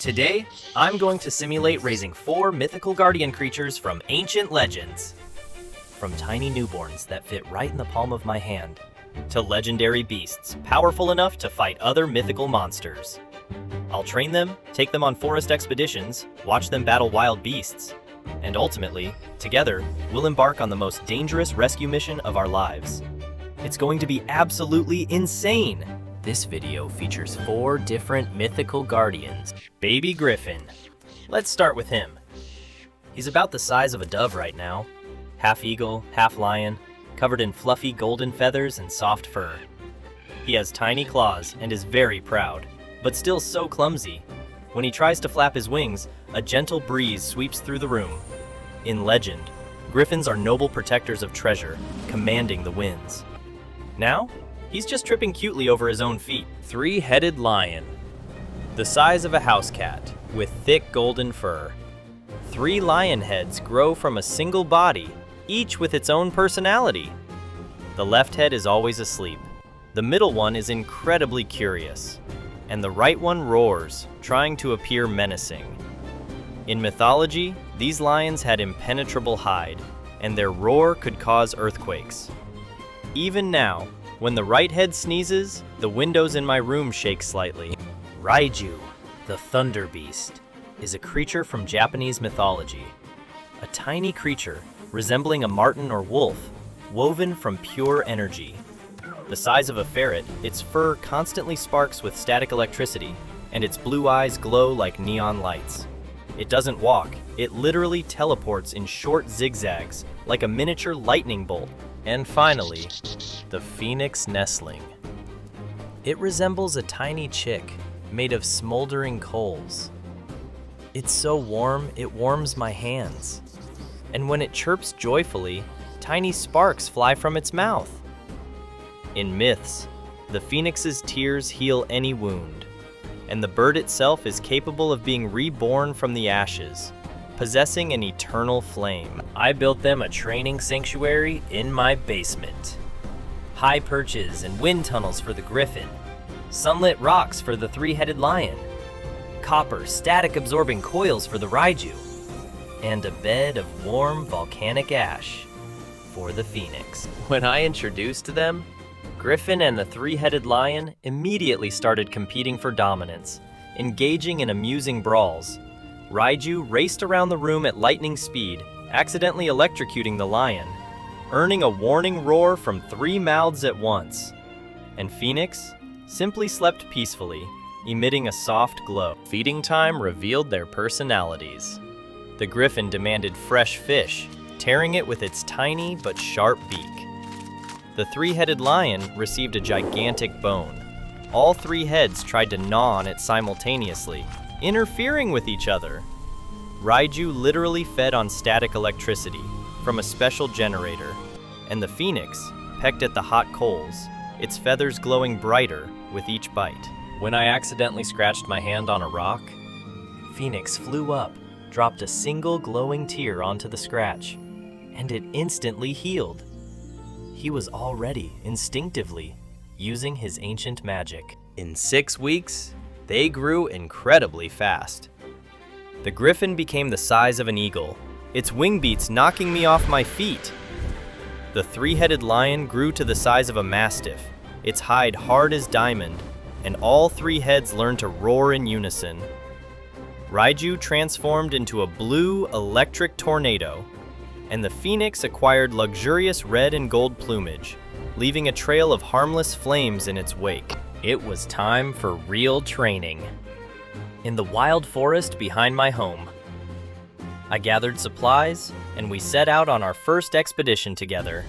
Today, I'm going to simulate raising 4 mythical guardian creatures from ancient legends. From tiny newborns that fit right in the palm of my hand, to legendary beasts powerful enough to fight other mythical monsters. I'll train them, take them on forest expeditions, watch them battle wild beasts, and ultimately, together, we'll embark on the most dangerous rescue mission of our lives. It's going to be absolutely insane! This video features 4 different mythical guardians. Baby Griffin. Let's start with him. He's about the size of a dove right now. Half eagle, half lion, covered in fluffy golden feathers and soft fur. He has tiny claws and is very proud, but still so clumsy. When he tries to flap his wings, a gentle breeze sweeps through the room. In legend, griffins are noble protectors of treasure, commanding the winds. Now, he's just tripping cutely over his own feet. 3-headed lion. The size of a house cat, with thick golden fur. 3 lion heads grow from a single body, each with its own personality. The left head is always asleep. The middle one is incredibly curious. And the right one roars, trying to appear menacing. In mythology, these lions had impenetrable hide, and their roar could cause earthquakes. Even now, when the right head sneezes, the windows in my room shake slightly. Raiju, the thunder beast, is a creature from Japanese mythology. A tiny creature resembling a marten or wolf, woven from pure energy. The size of a ferret, its fur constantly sparks with static electricity, and its blue eyes glow like neon lights. It doesn't walk, it literally teleports in short zigzags, like a miniature lightning bolt. And finally, the phoenix nestling. It resembles a tiny chick made of smoldering coals. It's so warm, it warms my hands. And when it chirps joyfully, tiny sparks fly from its mouth. In myths, the phoenix's tears heal any wound, and the bird itself is capable of being reborn from the ashes, possessing an eternal flame. I built them a training sanctuary in my basement. High perches and wind tunnels for the griffin, sunlit rocks for the 3-headed lion, copper static-absorbing coils for the Raiju, and a bed of warm volcanic ash for the phoenix. When I introduced them, Griffin and the 3-headed lion immediately started competing for dominance, engaging in amusing brawls. Raiju raced around the room at lightning speed, accidentally electrocuting the lion, earning a warning roar from 3 mouths at once. And Phoenix simply slept peacefully, emitting a soft glow. Feeding time revealed their personalities. The griffin demanded fresh fish, tearing it with its tiny but sharp beak. The 3-headed lion received a gigantic bone. All 3 heads tried to gnaw on it simultaneously, interfering with each other. Raiju literally fed on static electricity from a special generator, and the phoenix pecked at the hot coals, its feathers glowing brighter with each bite. When I accidentally scratched my hand on a rock, Phoenix flew up, dropped a single glowing tear onto the scratch, and it instantly healed. He was already instinctively using his ancient magic. In 6 weeks, they grew incredibly fast. The griffin became the size of an eagle, its wing beats knocking me off my feet. The 3-headed lion grew to the size of a mastiff, its hide hard as diamond, and all 3 heads learned to roar in unison. Raiju transformed into a blue electric tornado, and the phoenix acquired luxurious red and gold plumage, leaving a trail of harmless flames in its wake. It was time for real training. In the wild forest behind my home, I gathered supplies, and we set out on our first expedition together.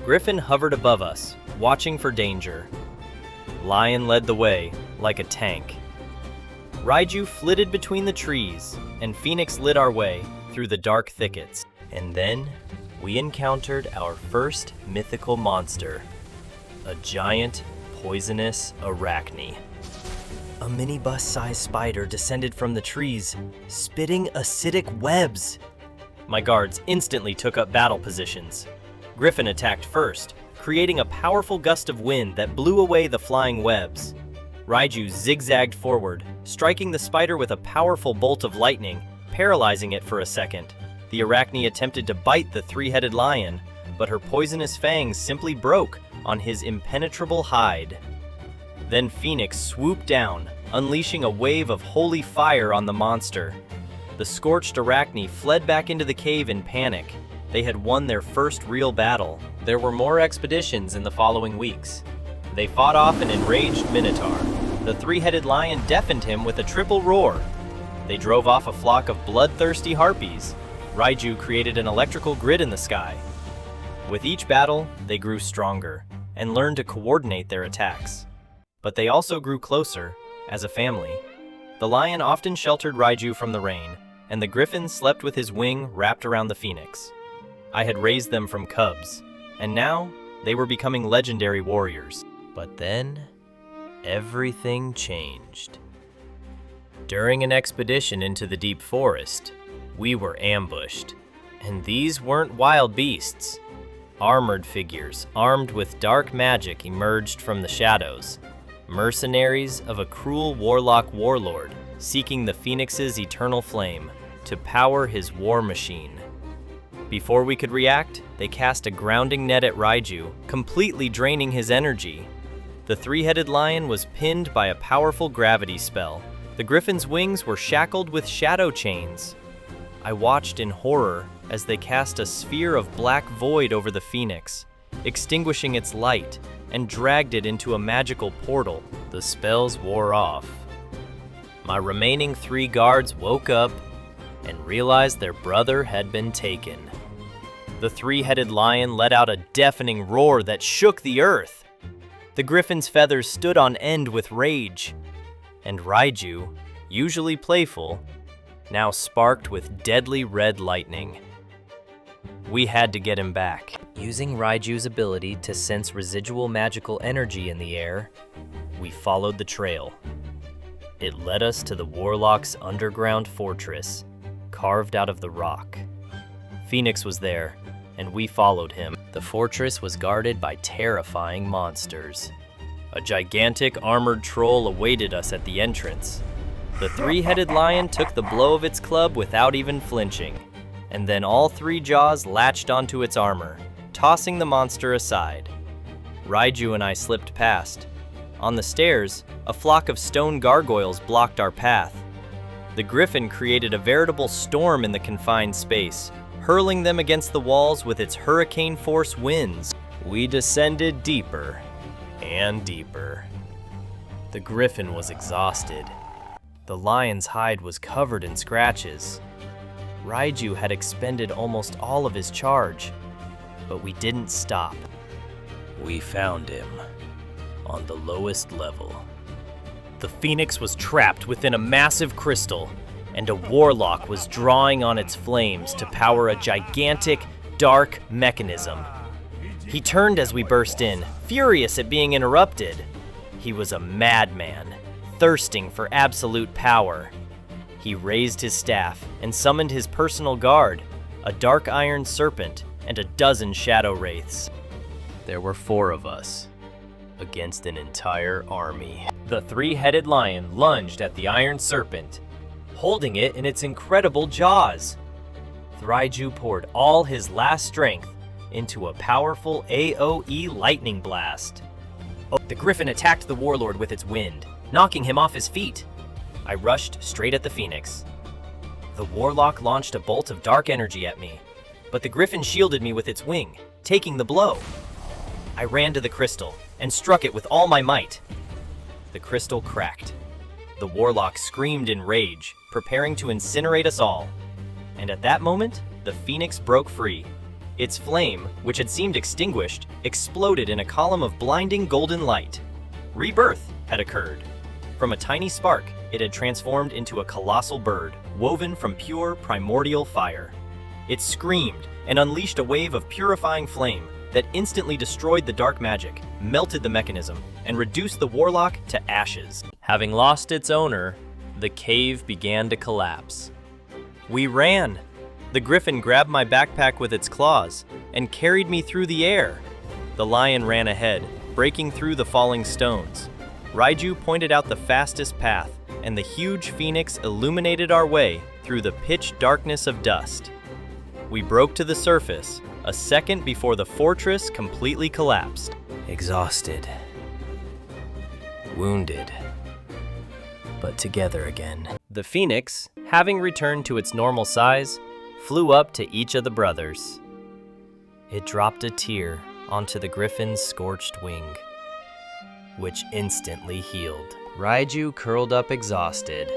Griffin hovered above us, watching for danger. Lion led the way, like a tank. Raiju flitted between the trees, and Phoenix lit our way through the dark thickets. And then, we encountered our first mythical monster, a giant, poisonous arachne. A minibus-sized spider descended from the trees, spitting acidic webs. My guards instantly took up battle positions. Griffin attacked first, creating a powerful gust of wind that blew away the flying webs. Raiju zigzagged forward, striking the spider with a powerful bolt of lightning, paralyzing it for a second. The arachne attempted to bite the three-headed lion, but her poisonous fangs simply broke on his impenetrable hide. Then Phoenix swooped down, unleashing a wave of holy fire on the monster. The scorched arachne fled back into the cave in panic. They had won their first real battle. There were more expeditions in the following weeks. They fought off an enraged minotaur. The three-headed lion deafened him with a triple roar. They drove off a flock of bloodthirsty harpies. Raiju created an electrical grid in the sky. With each battle, they grew stronger and learned to coordinate their attacks. But they also grew closer, as a family. The lion often sheltered Raiju from the rain, and the griffin slept with his wing wrapped around the phoenix. I had raised them from cubs, and now they were becoming legendary warriors. But then, everything changed. During an expedition into the deep forest, we were ambushed. And these weren't wild beasts. Armored figures, armed with dark magic, emerged from the shadows. Mercenaries of a cruel warlock warlord, seeking the Phoenix's eternal flame to power his war machine. Before we could react, they cast a grounding net at Raiju, completely draining his energy. The three-headed lion was pinned by a powerful gravity spell. The griffin's wings were shackled with shadow chains. I watched in horror as they cast a sphere of black void over the phoenix, extinguishing its light, and dragged it into a magical portal. The spells wore off. My remaining 3 guards woke up and realized their brother had been taken. The three-headed lion let out a deafening roar that shook the earth. The griffin's feathers stood on end with rage, and Raiju, usually playful, now sparked with deadly red lightning. We had to get him back. Using Raiju's ability to sense residual magical energy in the air, we followed the trail. It led us to the warlock's underground fortress, carved out of the rock. Phoenix was there, and we followed him. The fortress was guarded by terrifying monsters. A gigantic armored troll awaited us at the entrance. The three-headed lion took the blow of its club without even flinching, and then all 3 jaws latched onto its armor, tossing the monster aside. Raiju and I slipped past. On the stairs, a flock of stone gargoyles blocked our path. The griffin created a veritable storm in the confined space, hurling them against the walls with its hurricane-force winds. We descended deeper and deeper. The griffin was exhausted. The lion's hide was covered in scratches. Raiju had expended almost all of his charge, but we didn't stop. We found him on the lowest level. The phoenix was trapped within a massive crystal, and a warlock was drawing on its flames to power a gigantic, dark mechanism. He turned as we burst in, furious at being interrupted. He was a madman, thirsting for absolute power. He raised his staff and summoned his personal guard, a dark iron serpent and a dozen shadow wraiths. There were 4 of us, against an entire army. The three-headed lion lunged at the iron serpent, holding it in its incredible jaws. Raiju poured all his last strength into a powerful AoE lightning blast. The griffin attacked the warlord with its wind, knocking him off his feet. I rushed straight at the phoenix. The warlock launched a bolt of dark energy at me, but the griffin shielded me with its wing, taking the blow. I ran to the crystal and struck it with all my might. The crystal cracked. The warlock screamed in rage, preparing to incinerate us all. And at that moment, the phoenix broke free. Its flame, which had seemed extinguished, exploded in a column of blinding golden light. Rebirth had occurred. From a tiny spark, it had transformed into a colossal bird, woven from pure primordial fire. It screamed and unleashed a wave of purifying flame that instantly destroyed the dark magic, melted the mechanism, and reduced the warlock to ashes. Having lost its owner, the cave began to collapse. We ran. The griffin grabbed my backpack with its claws and carried me through the air. The lion ran ahead, breaking through the falling stones. Raiju pointed out the fastest path, and the huge phoenix illuminated our way through the pitch darkness of dust. We broke to the surface, a second before the fortress completely collapsed. Exhausted. Wounded. But together again. The phoenix, having returned to its normal size, flew up to each of the brothers. It dropped a tear onto the griffin's scorched wing, which instantly healed. Raiju curled up exhausted,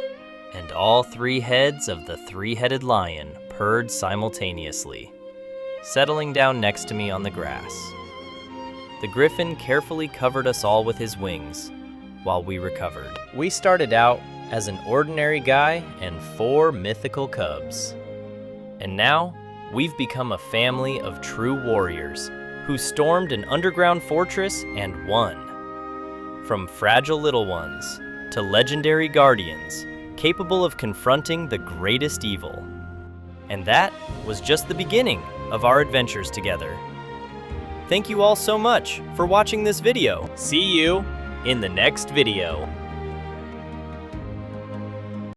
and all three heads of the three-headed lion purred simultaneously, settling down next to me on the grass. The griffin carefully covered us all with his wings while we recovered. We started out as an ordinary guy and 4 mythical cubs. And now, we've become a family of true warriors who stormed an underground fortress and won. From fragile little ones to legendary guardians capable of confronting the greatest evil. And that was just the beginning of our adventures together. Thank you all so much for watching this video. See you in the next video.